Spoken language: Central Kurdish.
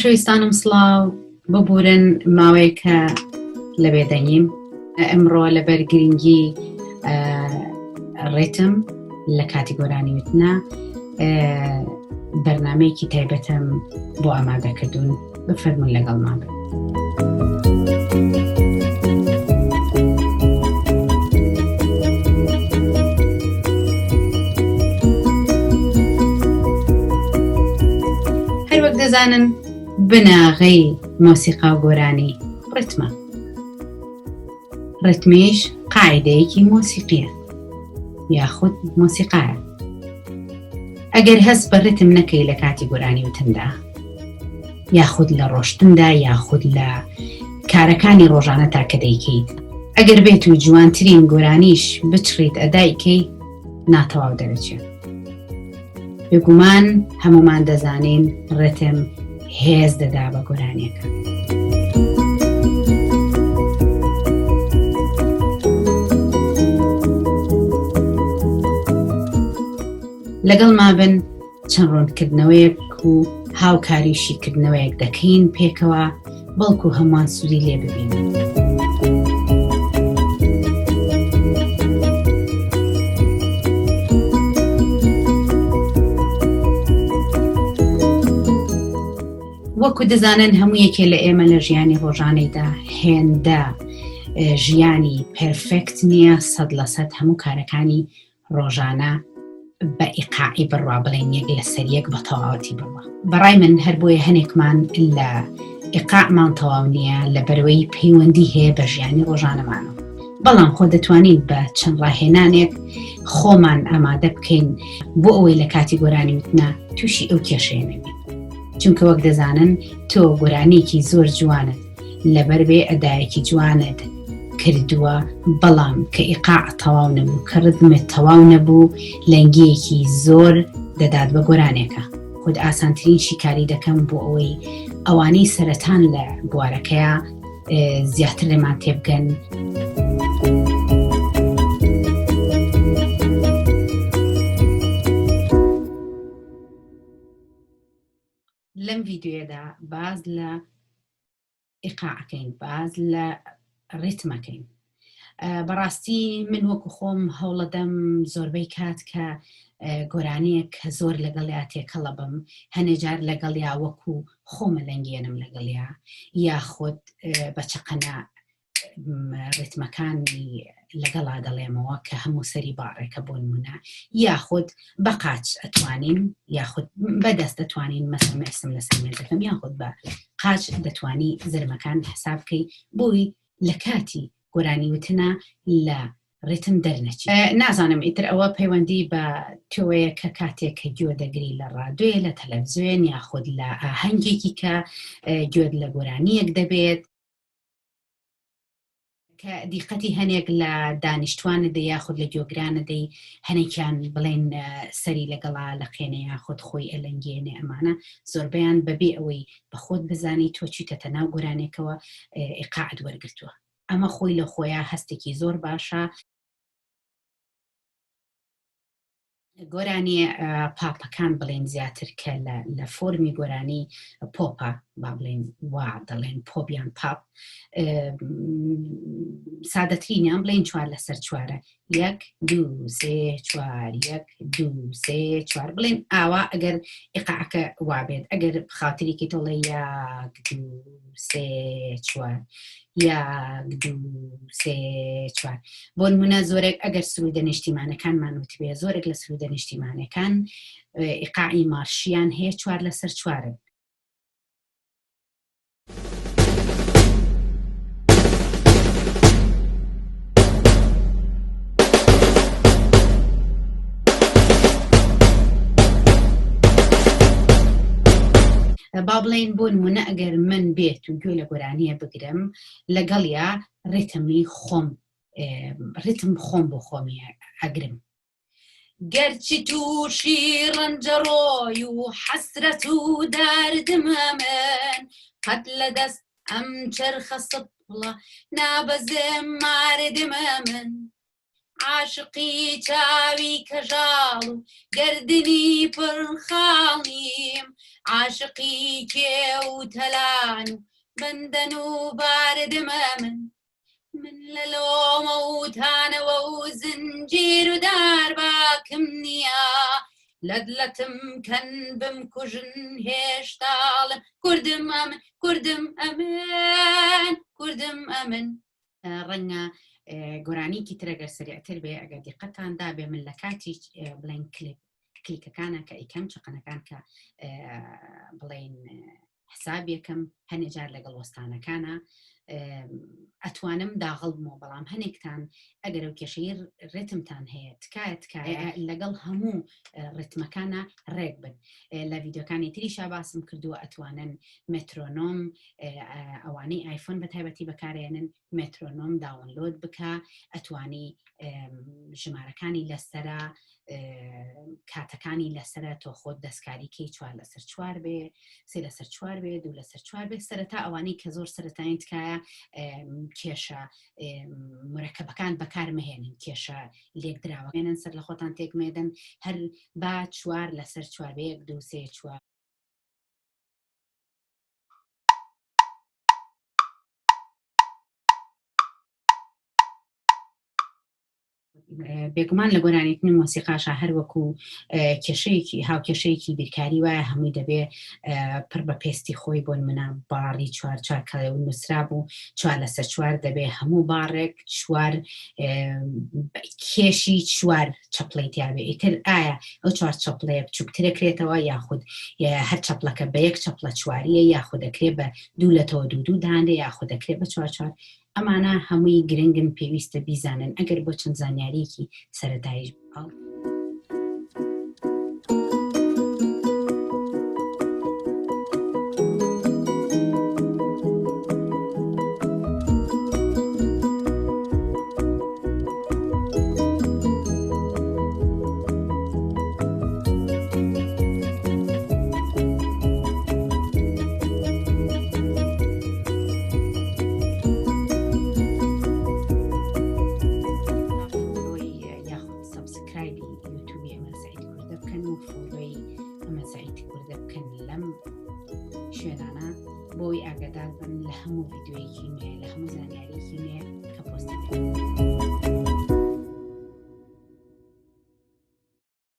شویستانم سڵاو ببورن ماوەیەکە لە بێدەنگیم ئەمڕۆ لەبەر گرنگی ریتم لە کاتی گۆرانی وتنە بەرنامەیەکی تایبەتم بۆ ئامادەکردوون بفەرمون لەگەڵمان بن. هەر وەک دەزانن بناغەی مۆسیقا و گۆرانی ریتمە. ریتمیش قاعدەیەکی مۆسیقیە یاخود مۆسیقایە. ئەگەر هەست بە ریتم نەکەی لە کاتی گۆرانی وتندا یاخود لە ڕۆشتندا یاخود لە کارەکانی ڕۆژانە تاکە دەیکەیت، ئەگەر بێت و جوانترین گۆرانیش بچڕیت ئەدایکەی ناتەواو دەرەچێت. بێگومان هەمومان دەزانین ریتم هێز دەدا بە گۆرانیەکە. لەگەڵ ما بن چەند ڕوونکردنەوەیەک و هاوکاریشیکردنەوەیەک دەکەین پێکەوە بەڵکو هەمووان سوودی لێ ببین. وەکو دەزانن هەموو یەکێ لە ئێمە لە ژیانی ڕۆژانەیدا هێندە ژیانی پێرفێکت نییە، 100% هەموو کارەکانی ڕۆژانە بە ئیقاعی بڕوا بڵێن یەک لەسەر یەک بە تەواوەتی بڕوا. بەڕای من هەر بۆیە هەنێکمان لە ئیقاعمان تەواو نییە لە بەرەوەی پەیوەندی هەیە بە ژیانی ڕۆژانەمانەوە. بەڵام خۆ دەتوانین بە چەند ڕاهێنانێک خۆمان ئامادە بکەین بۆ ئەوەی لە کاتی گۆرانی وتنە تووشی ئەو کێشەیە نەبین. چونکە وەک دەزانن تۆ گۆرانێکی زۆر جوانت لەبەر بێ ئەدایەکی جوانت کردووە، بەڵام کە ئیقاع تەواو نەبوو، کە ڕتمت تەواو نەبوو، لەنگیەکی زۆر دەدات بە گۆرانێکە. خود ئاسانترین شیکاری دەکەم بۆ ئەوەی ئەوانەی سەرەتان لە بوارەکەیە زیاتر لێمان تێبگەن. لەم ڤیدیۆیەدا باز لە ئیقاعەکەین، باز لە ریتمەکەین. بەڕاستی من وەکو خۆم هەوڵەدەم زۆربەی کات کە گۆرانیەک کە زۆر لەگەڵیا تێکەڵە بم، هەنێجار لەگەڵیا وەکو خۆمە لەنگێنم لەگەڵیا، یاخود بە چەقەنە ریتمەکانی لەگەڵا دەڵێمەوە کە هەموو سەری باڕێکە بۆ نمونە، یاخود بە قاچ ئەتوانین، یاخود بەدەست دەتوانین مەسەڵ مەسم لەسەر مێز دەکەم، یاخود بە قاچ دەتوانی زرمەکان حساب بکەی بۆی لە کاتی گۆرانی وتنە لە ریتم دەرنەچی. نازانم ئیتر ئەوە پەیوەندی بە تۆیە کە کاتێک کە گوێ دەگری لە ڕادیۆ، لە تەلەڤیزیۆن، یاخود لە ئاهەنگێکی کە گوێت لە گۆرانیەک دەبێت کە دیقەتی هەنێک لە دانیشتوانە دەی یاخود لە گوێگرانە دەی هەنێکیان بڵێن سەری لەگەڵا لە قێنە یاخود خۆی ئەلەنگێنێ. ئەمانە زۆربەیان بەبێ ئەوەی بە خۆت بزانی تۆ چیتە ناو گۆرانێکەوە ئیقاعت وەرگرتووە. ئەمە خۆی لە خۆیە هەستێکی زۆر باشە. گۆرانی پاپەکان بڵێن زیاتر کە لە فۆرمی گۆرانی پۆپە با بڵێن وا دەڵێن پۆپیان پاپ، سادەترینیان بڵێن 4 لەسەر 4، 1 2 3 4، 1 2 3 4 بڵێن ئاوا ئەگەر ئیقاعەکە وابێت. ئەگەر خاتریکی تۆڵێ 1 2 3 4، 1 2 3 4. بۆ نمونە زۆرێک ئەگەر سرودە نیشتیمانەکانمان وتبێ، زۆرێک لە سرودە نیشتیمانەکان ئیقاعی مارشیان هەیە 4 لەسەر 4. با بڵێن بۆ نمونە ئەگەر من بێت و گوێ لە گۆرانیە بگرم لەگەڵیا ریتم خۆم بۆ خۆمی ئەگرم. گەرچی تووشی ڕەنجەڕۆی و حەسرەت و دەردمە من، قەت لە دەست ئەم چەرخە سەپڵە نابەزێم ماردمە من، عاشقی چاوی کەژاڵ و گەردنی پڕخاڵیم عاشقی کێ و تەلان و بەندەن و باردمە من لە لۆمە و تانەوە و زنجیر و دار باکم نییە لەدلەتم کەن بمکوژن هێشتاڵم کوردم ئەمن ڕەنگە گۆرانیکی ترەگەر سریعتر بێ ئەگەر دیقەتاندا بێ من لە کاتی بڵێن کلیکەکانە کە ئیکەم چقەنەکان کە بڵێن حساب یەکەم هەنێ جار لەگەڵ وەستانەکانە ئەتوانم داغڵمەوە بەڵام هەنێکتان ئەگەر ئەو کێشەی ڕێتمتان هەیە تکایە لەگەڵ هەموو ڕێتمەکانە ڕێک بن لە ڤیددیۆکانی تریشا باسم کردووە ئەتوانن مترۆنۆم ئەوانەی ئایفۆن بە تایبەتی بەکارێنن مترۆنۆم داونلۆد بکە ئەتوانی ژمارەکانی لەسەرە کاتەکانی لەسرە تۆ خۆت دەستکاریکەی 4/4 بێ 3/4 بێ 2/4 بێ سەرەتا ئەوانەی کە زۆر سەرەتایین تکایە کێشە مرەکەبەکان بەکارمەهێنن کێشە لێکدراوەێنن سەر لە خۆتان تێکمێدەن هەر با 4/4 بێ 1 2 3 4 بێگومان لە گۆرانیتنی مۆسیقاشە هەر وەکو کێشەیەکی هاوکێشەیەکی بیرکاری وایە هەمووی دەبێ پڕ بە پێستی خۆی بۆن منە باڕی 4/4 کەڵێ و نووسرا بوو 4/4 دەبێ هەموو باڕێک 4 کێشی 4 چەپڵی تیاابێ ئیتر ئایا ئەو 4 چەپڵەیە بچووکترەکرێتەوە یاخود هەر چەپڵەکە بە 1 چەپڵە چواریە یاخود دەکرێت بە 2 دانێ یاخود دەکرێت بە 4/4 ئەمانە هەمووی گرنگن پێویستە بیزانن ئەگەر بۆ چەند زانیاریەکی سەرەتاییش بڵ بۆی ئاگادار بن لە هەموو ڤیددیۆیەکی نوێ لە هەموو زانیاریەکی نوێ کە پۆست